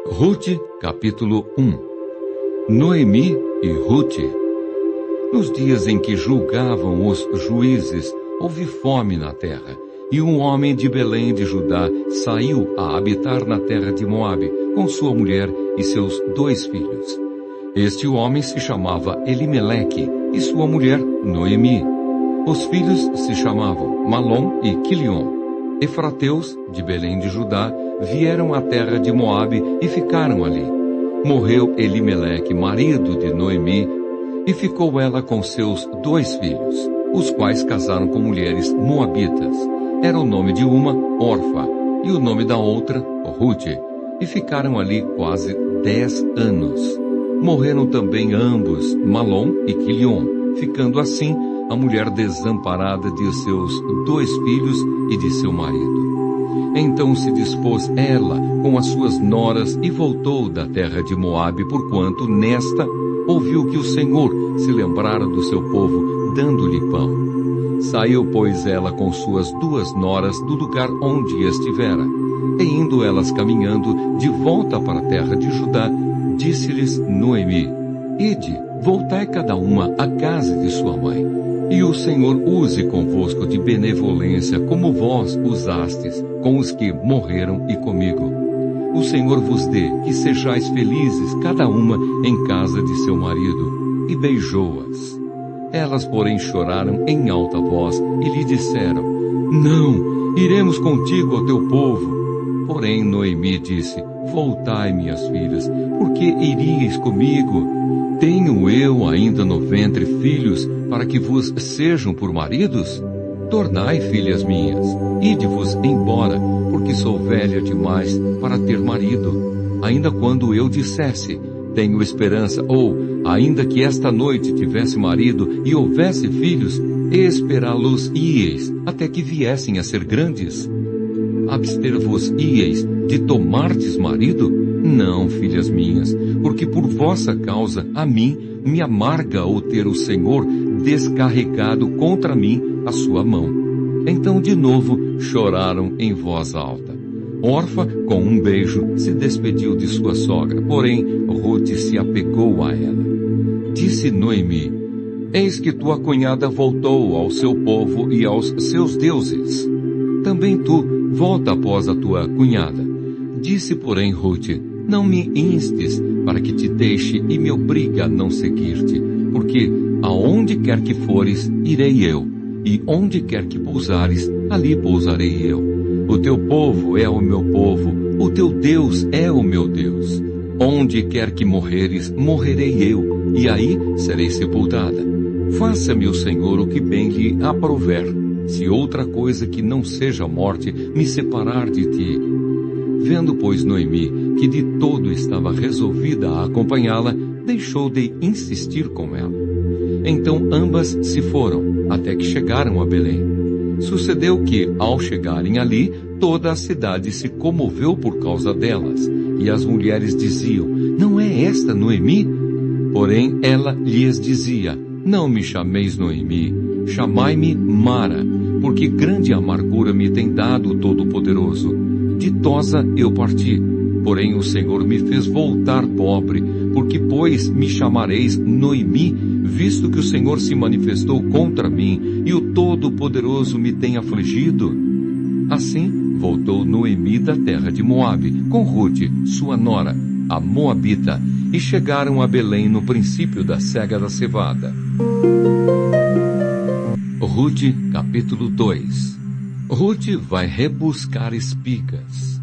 Rute, capítulo 1. Noemi e Rute. Nos dias em que julgavam os juízes, houve fome na terra, e um homem de Belém de Judá saiu a habitar na terra de Moabe, com sua mulher e seus 2 filhos. Este homem se chamava Elimeleque, e sua mulher Noemi. Os filhos se chamavam Malom e Quilion. Efrateus, de Belém de Judá, vieram à terra de Moabe e ficaram ali. Morreu Elimeleque, marido de Noemi, e ficou ela com seus 2 filhos, os quais casaram com mulheres moabitas. Era o nome de uma, Orfa, e o nome da outra, Rute, e ficaram ali quase 10 anos. Morreram também ambos, Malom e Quilion, ficando assim a mulher desamparada de seus 2 filhos e de seu marido. Então se dispôs ela com as suas noras e voltou da terra de Moabe, porquanto nesta ouviu que o Senhor se lembrara do seu povo, dando-lhe pão. Saiu, pois, ela com suas 2 noras do lugar onde estivera. E indo elas caminhando de volta para a terra de Judá, disse-lhes Noemi: Ide, voltai cada uma à casa de sua mãe. E o Senhor use convosco de benevolência, como vós usastes com os que morreram e comigo. O Senhor vos dê que sejais felizes, cada uma em casa de seu marido. E beijou-as. Elas, porém, choraram em alta voz e lhe disseram: Não, iremos contigo ao teu povo. Porém Noemi disse: Voltai, minhas filhas, porque iríeis comigo? Tenho eu ainda no ventre filhos, para que vos sejam por maridos? Tornai, filhas minhas, ide-vos embora, porque sou velha demais para ter marido. Ainda quando eu dissesse, tenho esperança, ou, ainda que esta noite tivesse marido e houvesse filhos, esperá-los-íeis, até que viessem a ser grandes. Abster-vos-íeis de tomardes marido? Não, filhas minhas, porque por vossa causa a mim me amarga o ter o Senhor descarregado contra mim a sua mão. Então de novo choraram em voz alta. Orfa, com um beijo, se despediu de sua sogra, porém Rute se apegou a ela. Disse Noemi: Eis que tua cunhada voltou ao seu povo e aos seus deuses. Também tu volta após a tua cunhada. Disse, porém, Rute: Não me instes para que te deixe e me obrigue a não seguir-te, porque aonde quer que fores, irei eu, e onde quer que pousares, ali pousarei eu. O teu povo é o meu povo, o teu Deus é o meu Deus. Onde quer que morreres, morrerei eu, e aí serei sepultada. Faça-me o Senhor o que bem lhe aprouver, se outra coisa que não seja a morte me separar de ti. Vendo, pois, Noemi que de todo estava resolvida a acompanhá-la, deixou de insistir com ela. Então ambas se foram, até que chegaram a Belém. Sucedeu que, ao chegarem ali, toda a cidade se comoveu por causa delas, e as mulheres diziam: Não é esta Noemi? Porém ela lhes dizia: Não me chameis Noemi, chamai-me Mara, porque grande amargura me tem dado o Todo-Poderoso. Ditosa eu parti, porém o Senhor me fez voltar pobre, porque pois me chamareis Noemi, visto que o Senhor se manifestou contra mim, e o Todo-Poderoso me tem afligido? Assim voltou Noemi da terra de Moabe, com Rute, sua nora, a Moabita, e chegaram a Belém no princípio da cega da cevada. Rute, capítulo 2. Rute vai rebuscar espigas.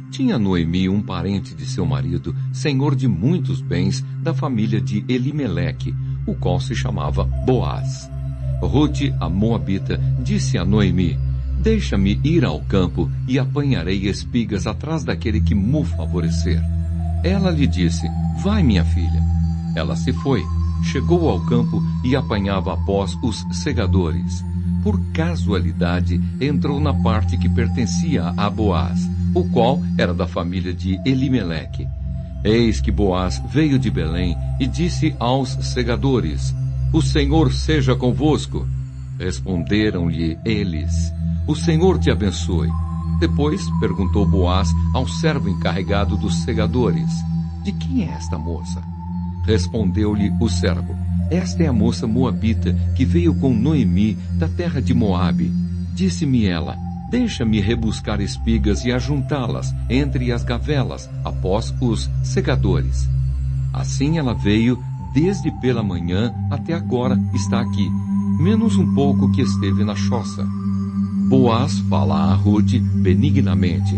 Tinha Noemi um parente de seu marido, senhor de muitos bens, da família de Elimeleque, o qual se chamava Boaz. Rute, a Moabita, disse a Noemi: Deixa-me ir ao campo e apanharei espigas atrás daquele que me favorecer. Ela lhe disse: Vai, minha filha. Ela se foi, chegou ao campo e apanhava após os segadores. Por casualidade, entrou na parte que pertencia a Boaz, o qual era da família de Elimeleque. Eis que Boaz veio de Belém e disse aos segadores: O Senhor seja convosco. Responderam-lhe eles: O Senhor te abençoe. Depois perguntou Boaz ao servo encarregado dos segadores: de quem é esta moça? Respondeu-lhe o servo: esta é a moça moabita que veio com Noemi da terra de Moabe. Disse-me ela: deixa-me rebuscar espigas e ajuntá-las entre as gavelas após os segadores. Assim ela veio desde pela manhã até agora está aqui, menos um pouco que esteve na choça. Boaz fala a Rute benignamente.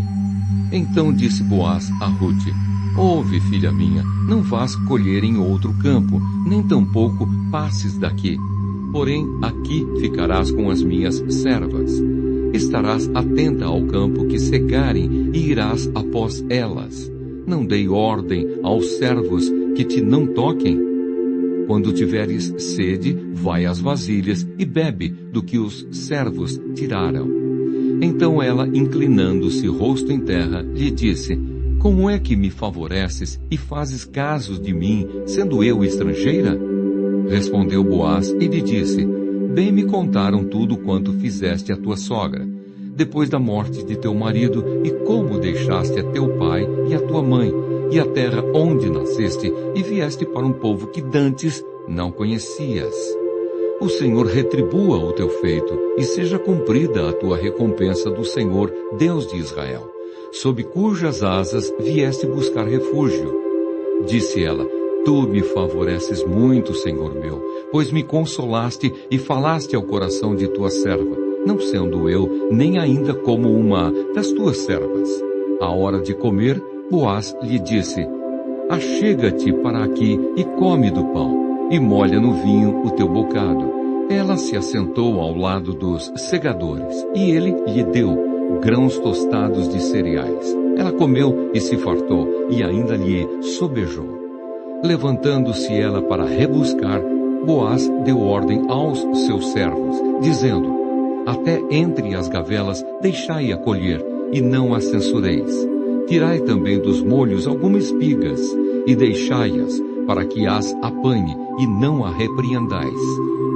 Então disse Boaz a Rute: ouve, filha minha, não vás colher em outro campo, nem tampouco passes daqui. Porém, aqui ficarás com as minhas servas. Estarás atenta ao campo que cegarem e irás após elas. Não dei ordem aos servos que te não toquem. Quando tiveres sede, vai às vasilhas e bebe do que os servos tiraram. Então ela, inclinando-se rosto em terra, lhe disse: como é que me favoreces e fazes caso de mim, sendo eu estrangeira? Respondeu Boaz e lhe disse: bem me contaram tudo quanto fizeste à tua sogra, depois da morte de teu marido, e como deixaste a teu pai e a tua mãe, e a terra onde nasceste, e vieste para um povo que dantes não conhecias. O Senhor retribua o teu feito, e seja cumprida a tua recompensa do Senhor, Deus de Israel, sob cujas asas vieste buscar refúgio. Disse ela: tu me favoreces muito, Senhor meu, pois me consolaste e falaste ao coração de tua serva, não sendo eu nem ainda como uma das tuas servas. À hora de comer, Boaz lhe disse: achega-te para aqui e come do pão, e molha no vinho o teu bocado. Ela se assentou ao lado dos segadores, e ele lhe deu grãos tostados de cereais. Ela comeu e se fartou, e ainda lhe sobejou. Levantando-se ela para rebuscar, Boaz deu ordem aos seus servos, dizendo: até entre as gavelas deixai-a colher, e não a censureis. Tirai também dos molhos algumas espigas, e deixai-as, para que as apanhe, e não a repreendais.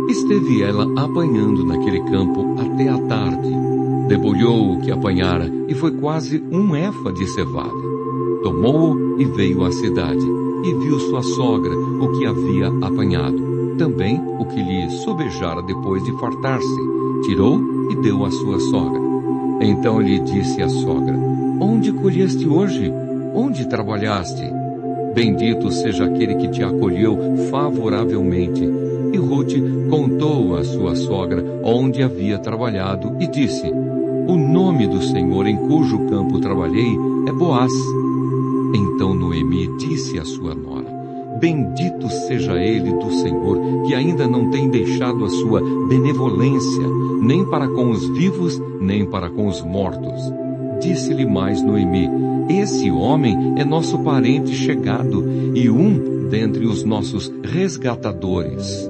Esteve ela apanhando naquele campo até a tarde. Debulhou o que apanhara, e foi quase um efa de cevada. Tomou-o e veio à cidade, e viu sua sogra o que havia apanhado, também o que lhe sobejara depois de fartar-se. Tirou e deu à sua sogra. Então lhe disse a sogra: onde colheste hoje? Onde trabalhaste? Bendito seja aquele que te acolheu favoravelmente. E Rute contou à sua sogra onde havia trabalhado e disse: o nome do Senhor em cujo campo trabalhei é Boaz. Então Noemi disse à sua nora: bendito seja ele do Senhor, que ainda não tem deixado a sua benevolência, nem para com os vivos, nem para com os mortos. Disse-lhe mais Noemi: esse homem é nosso parente chegado, e um dentre os nossos resgatadores.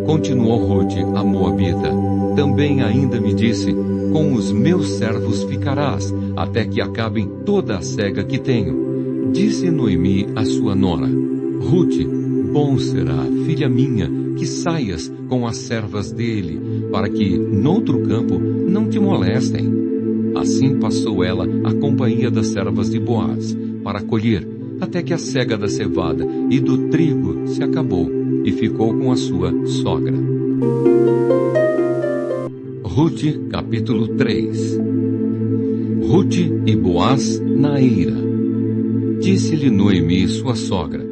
Continuou Rute, a moabita: também ainda me disse: com os meus servos ficarás, até que acabem toda a cega que tenho. Disse Noemi à sua nora: Rute, bom será, filha minha, que saias com as servas dele, para que, noutro campo, não te molestem. Assim passou ela a companhia das servas de Boaz, para colher, até que a cega da cevada e do trigo se acabou, e ficou com a sua sogra. Rute, capítulo 3. Rute e Boaz na eira. Disse-lhe Noemi, sua sogra: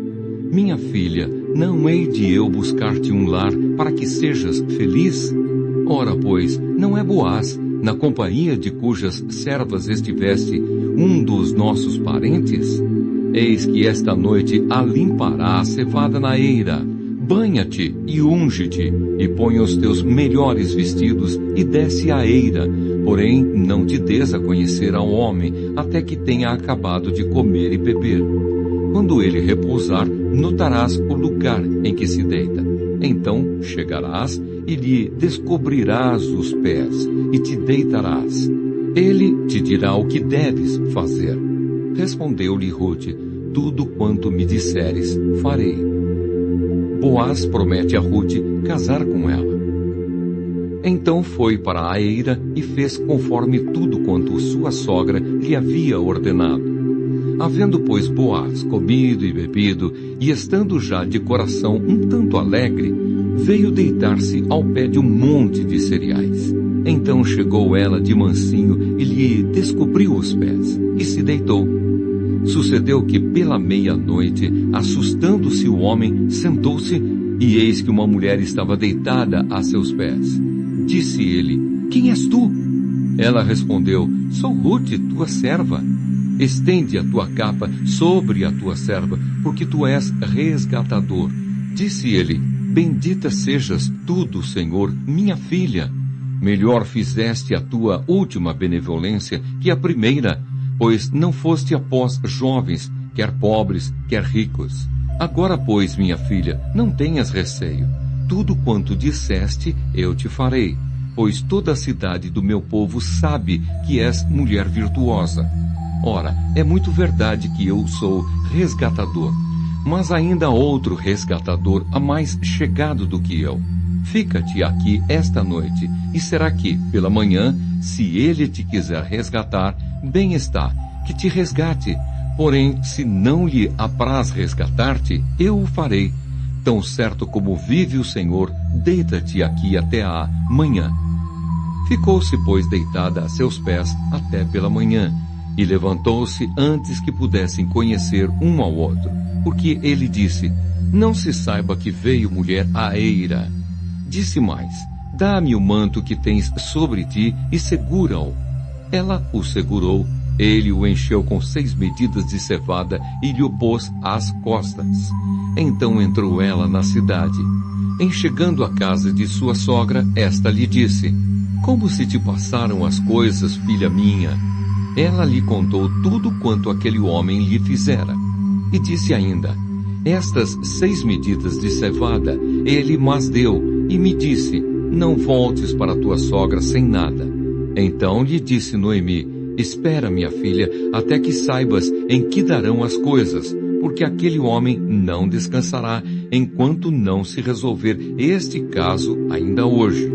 minha filha, não hei de eu buscar-te um lar para que sejas feliz? Ora, pois, não é Boaz, na companhia de cujas servas estiveste, um dos nossos parentes? Eis que esta noite alimpará a cevada na eira. Banha-te e unge-te, e põe os teus melhores vestidos, e desce à eira. Porém, não te des a conhecer ao homem, até que tenha acabado de comer e beber. Quando ele repousar, notarás o lugar em que se deita. Então chegarás e lhe descobrirás os pés, e te deitarás. Ele te dirá o que deves fazer. Respondeu-lhe Rute: tudo quanto me disseres, farei. Boaz promete a Rute casar com ela. Então foi para a eira e fez conforme tudo quanto sua sogra lhe havia ordenado. Havendo, pois, Boaz comido e bebido, e estando já de coração um tanto alegre, veio deitar-se ao pé de um monte de cereais. Então chegou ela de mansinho e lhe descobriu os pés, e se deitou. Sucedeu que pela meia-noite, assustando-se o homem, sentou-se, e eis que uma mulher estava deitada a seus pés. Disse ele: Quem és tu? Ela respondeu: Sou Rute, tua serva. Estende a tua capa sobre a tua serva, porque tu és resgatador. Disse ele: Bendita sejas tu do Senhor, minha filha. Melhor fizeste a tua última benevolência que a primeira, pois não foste após jovens, quer pobres, quer ricos. Agora, pois, minha filha, não tenhas receio. Tudo quanto disseste, eu te farei, pois toda a cidade do meu povo sabe que és mulher virtuosa. Ora, é muito verdade que eu sou resgatador, mas ainda há outro resgatador, a mais chegado do que eu. Fica-te aqui esta noite, e será que, pela manhã, se ele te quiser resgatar, bem está, que te resgate. Porém, se não lhe apraz resgatar-te, eu o farei. Tão certo como vive o Senhor, deita-te aqui até a manhã. Ficou-se, pois, deitada a seus pés até pela manhã, e levantou-se antes que pudessem conhecer um ao outro, porque ele disse: Não se saiba que veio mulher à eira. Disse mais: Dá-me o manto que tens sobre ti e segura-o. Ela o segurou, ele o encheu com 6 medidas de cevada e lhe o pôs às costas. Então entrou ela na cidade. Em chegando à casa de sua sogra, esta lhe disse: Como se te passaram as coisas, filha minha? Ela lhe contou tudo quanto aquele homem lhe fizera. E disse ainda: Estas 6 medidas de cevada ele mas deu, e me disse: Não voltes para tua sogra sem nada. Então lhe disse Noemi: Espera, minha filha, até que saibas em que darão as coisas, porque aquele homem não descansará enquanto não se resolver este caso ainda hoje.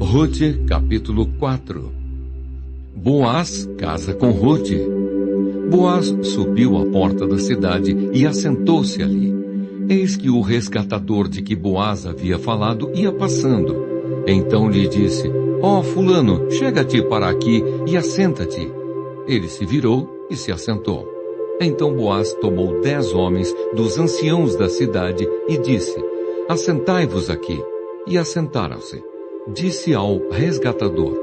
Rute, capítulo 4. Boaz casa com Rute. Boaz subiu à porta da cidade e assentou-se ali. Eis que o resgatador de que Boaz havia falado ia passando. Então lhe disse: Ó, fulano, chega-te para aqui e assenta-te. Ele se virou e se assentou. Então Boaz tomou 10 homens dos anciãos da cidade e disse: Assentai-vos aqui. E assentaram-se. Disse ao resgatador: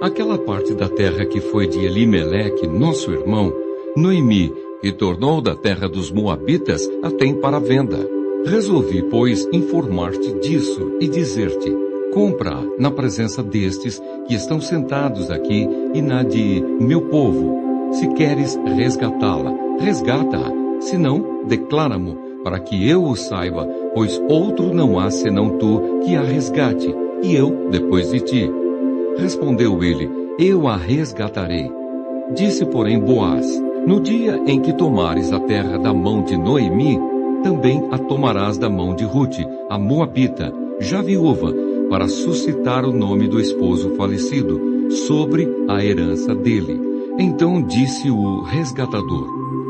Aquela parte da terra que foi de Elimeleque, nosso irmão, Noemi, que tornou da terra dos Moabitas, a tem para venda. Resolvi, pois, informar-te disso e dizer-te: compra na presença destes que estão sentados aqui e na de meu povo. Se queres resgatá-la, resgata-a. Se não, declara-mo, para que eu o saiba, pois outro não há senão tu que a resgate, e eu depois de ti. Respondeu ele: eu a resgatarei. Disse, porém, Boaz: no dia em que tomares a terra da mão de Noemi, também a tomarás da mão de Rute, a Moabita, já viúva, para suscitar o nome do esposo falecido, sobre a herança dele. Então disse o resgatador: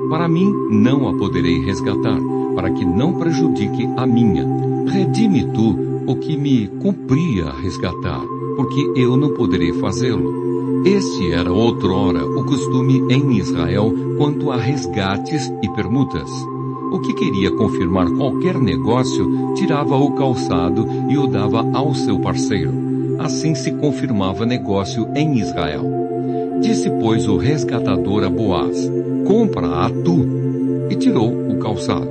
para mim não a poderei resgatar, para que não prejudique a minha. Redime tu o que me cumpria resgatar, porque eu não poderei fazê-lo. Este era outrora o costume em Israel quanto a resgates e permutas. O que queria confirmar qualquer negócio, tirava o calçado e o dava ao seu parceiro. Assim se confirmava negócio em Israel. Disse, pois, o resgatador a Boaz: compra-a tu. E tirou o calçado.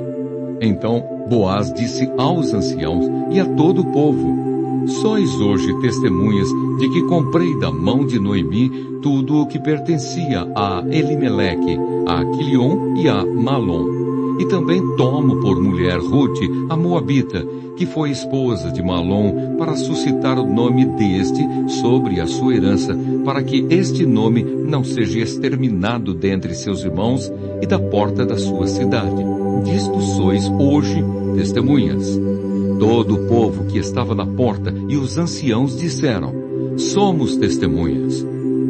Então Boaz disse aos anciãos e a todo o povo: sois hoje testemunhas de que comprei da mão de Noemi tudo o que pertencia a Elimeleque, a Quilion e a Malom. E também tomo por mulher Rute, a Moabita, que foi esposa de Malom, para suscitar o nome deste sobre a sua herança, para que este nome não seja exterminado dentre seus irmãos e da porta da sua cidade. Disto sois hoje testemunhas. Todo o povo que estava na porta e os anciãos disseram: somos testemunhas.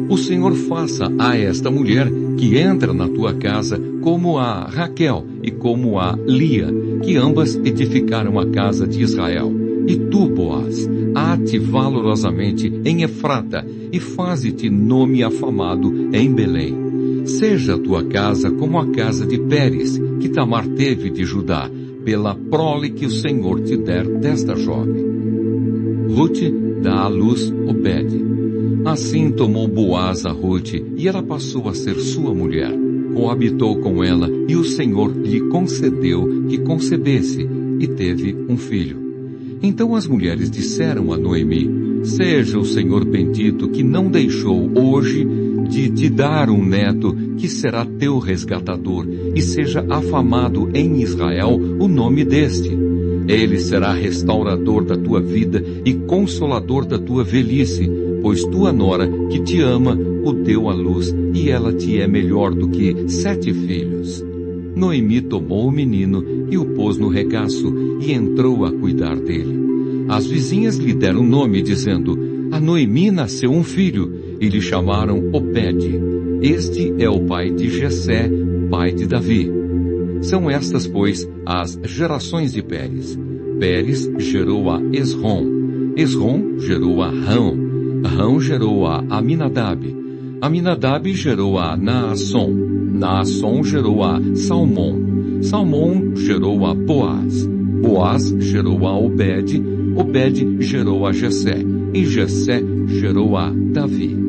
O Senhor faça a esta mulher que entra na tua casa como a Raquel e como a Lia, que ambas edificaram a casa de Israel. E tu, Boaz, ate valorosamente em Efrata e faze-te nome afamado em Belém. Seja a tua casa como a casa de Pérez, que Tamar teve de Judá, pela prole que o Senhor te der desta jovem. Rute dá à luz Obed. Assim tomou Boaz a Rute, e ela passou a ser sua mulher. Coabitou com ela, e o Senhor lhe concedeu que concebesse, e teve um filho. Então as mulheres disseram a Noemi: seja o Senhor bendito, que não deixou hoje de te dar um neto, que será teu resgatador, e seja afamado em Israel o nome deste. Ele será restaurador da tua vida e consolador da tua velhice, pois tua nora, que te ama, o deu à luz, e ela te é melhor do que 7 filhos. Noemi tomou o menino e o pôs no regaço, e entrou a cuidar dele. As vizinhas lhe deram nome, dizendo: a Noemi nasceu um filho, e lhe chamaram Obed. Este é o pai de Jessé, pai de Davi. São estas, pois, as gerações de Pérez. Pérez gerou a Esrom. Esrom gerou a Rão. Rão gerou a Aminadab. Aminadab gerou a Naasson. Naasson gerou a Salmom. Salmom gerou a Boaz. Boaz gerou a Obed. Obed gerou a Jessé. E Jessé gerou a Davi.